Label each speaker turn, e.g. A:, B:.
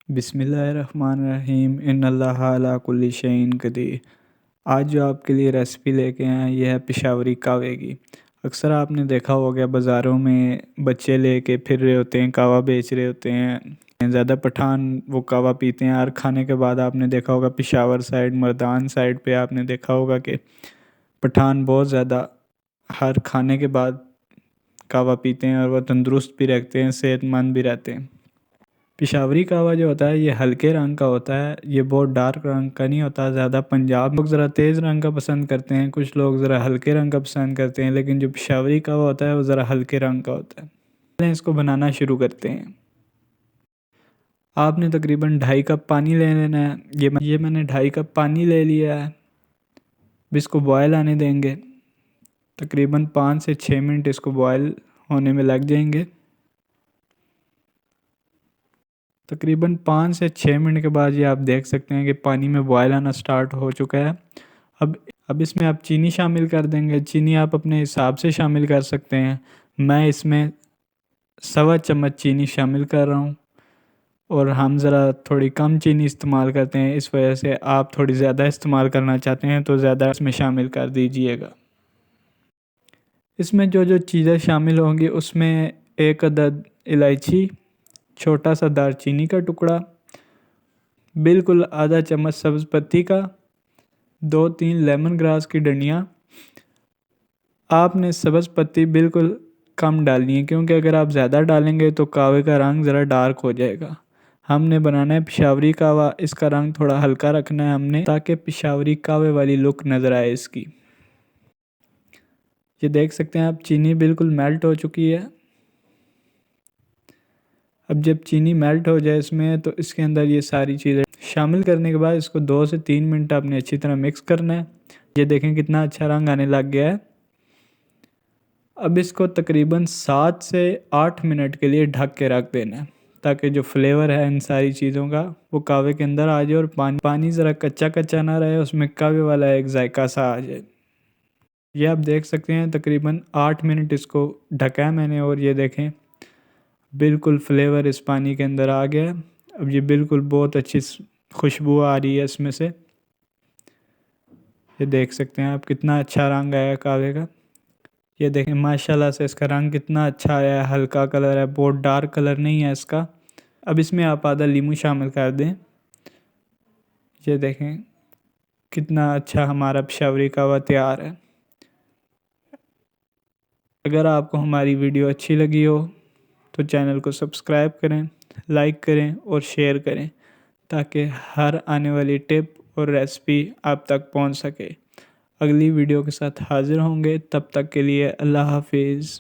A: बिस्मिल्लाहिर्रहमानिर्रहीम इन्नल्लाह अला कुल्ली शैइन कदीर। आज जो आपके लिए रेसिपी लेके आए हैं यह है पेशावरी कहवे की। अक्सर आपने देखा होगा बाज़ारों में बच्चे लेके फिर रहे होते हैं, कहवा बेच रहे होते हैं। ज़्यादा पठान वो कहवा पीते हैं और खाने के बाद आपने देखा होगा पेशावर साइड, मर्दान साइड पे आपने देखा होगा कि पठान बहुत ज़्यादा हर खाने के बाद कहवा पीते हैं और वह तंदुरुस्त भी रखते हैं, सेहतमंद भी रहते हैं। पेशावरी कहवा जो होता है ये हल्के रंग का होता है, ये बहुत डार्क रंग का नहीं होता ज़्यादा। पंजाब लोग ज़रा तेज़ रंग का पसंद करते हैं, कुछ लोग ज़रा हल्के रंग का पसंद करते हैं, लेकिन जो पेशावरी कहवा होता है वो ज़रा हल्के रंग का होता है। पहले इसको बनाना शुरू करते हैं। आपने तकरीबन 2.5 कप पानी ले लेना है। ये मैंने 2.5 कप पानी ले लिया है। अब इसको बॉयल आने देंगे। तकरीबन 5 से 6 मिनट इसको बॉयल होने में लग जाएंगे। तकरीबन 5 से 6 मिनट के बाद ये आप देख सकते हैं कि पानी में बॉयल आना स्टार्ट हो चुका है। अब इसमें आप चीनी शामिल कर देंगे। चीनी आप अपने हिसाब से शामिल कर सकते हैं। मैं इसमें 1.25 चम्मच चीनी शामिल कर रहा हूँ और हम ज़रा थोड़ी कम चीनी इस्तेमाल करते हैं, इस वजह से आप थोड़ी ज़्यादा इस्तेमाल करना चाहते हैं तो ज़्यादा इसमें शामिल कर दीजिएगा। इसमें जो जो चीज़ें शामिल होंगी उसमें 1 अदद इलायची, छोटा सा दालचीनी का टुकड़ा, बिल्कुल आधा चम्मच सब्ज़ पत्ती का, 2-3 लेमन ग्रास की डंडियाँ। आपने सब्ज़ पत्ती बिल्कुल कम डालनी है, क्योंकि अगर आप ज़्यादा डालेंगे तो कहवे का रंग ज़रा डार्क हो जाएगा। हमने बनाना है पेशावरी कहवा, इसका रंग थोड़ा हल्का रखना है हमने, ताकि पेशावरी कहवे वाली लुक नज़र आए इसकी। ये देख सकते हैं आप चीनी बिल्कुल मेल्ट हो चुकी है। अब जब चीनी मेल्ट हो जाए इसमें तो इसके अंदर ये सारी चीज़ें शामिल करने के बाद इसको 2 से 3 मिनट आपने अच्छी तरह मिक्स करना है। ये देखें कितना अच्छा रंग आने लग गया है। अब इसको तकरीबन 7 से 8 मिनट के लिए ढक के रख देना है, ताकि जो फ्लेवर है इन सारी चीज़ों का वो कहवे के अंदर आ जाए और पानी ज़रा कच्चा कच्चा ना रहे, उसमें कहवे वाला एक जायका सा आ जाए। ये आप देख सकते हैं तकरीबन 8 मिनट इसको ढका है मैंने और ये देखें बिल्कुल फ्लेवर इस पानी के अंदर आ गया है। अब ये बिल्कुल बहुत अच्छी खुशबू आ रही है इसमें से। ये देख सकते हैं आप कितना अच्छा रंग आया कहवे का। ये देखें माशाल्लाह से इसका रंग कितना अच्छा आया है, हल्का कलर है, बहुत डार्क कलर नहीं है इसका। अब इसमें आप आधा नींबू शामिल कर दें। ये देखें कितना अच्छा हमारा पेशावरी कहवा तैयार है। अगर आपको हमारी वीडियो अच्छी लगी हो तो चैनल को सब्सक्राइब करें, लाइक करें और शेयर करें, ताकि हर आने वाली टिप और रेसिपी आप तक पहुंच सके। अगली वीडियो के साथ हाज़िर होंगे, तब तक के लिए अल्लाह हाफिज़।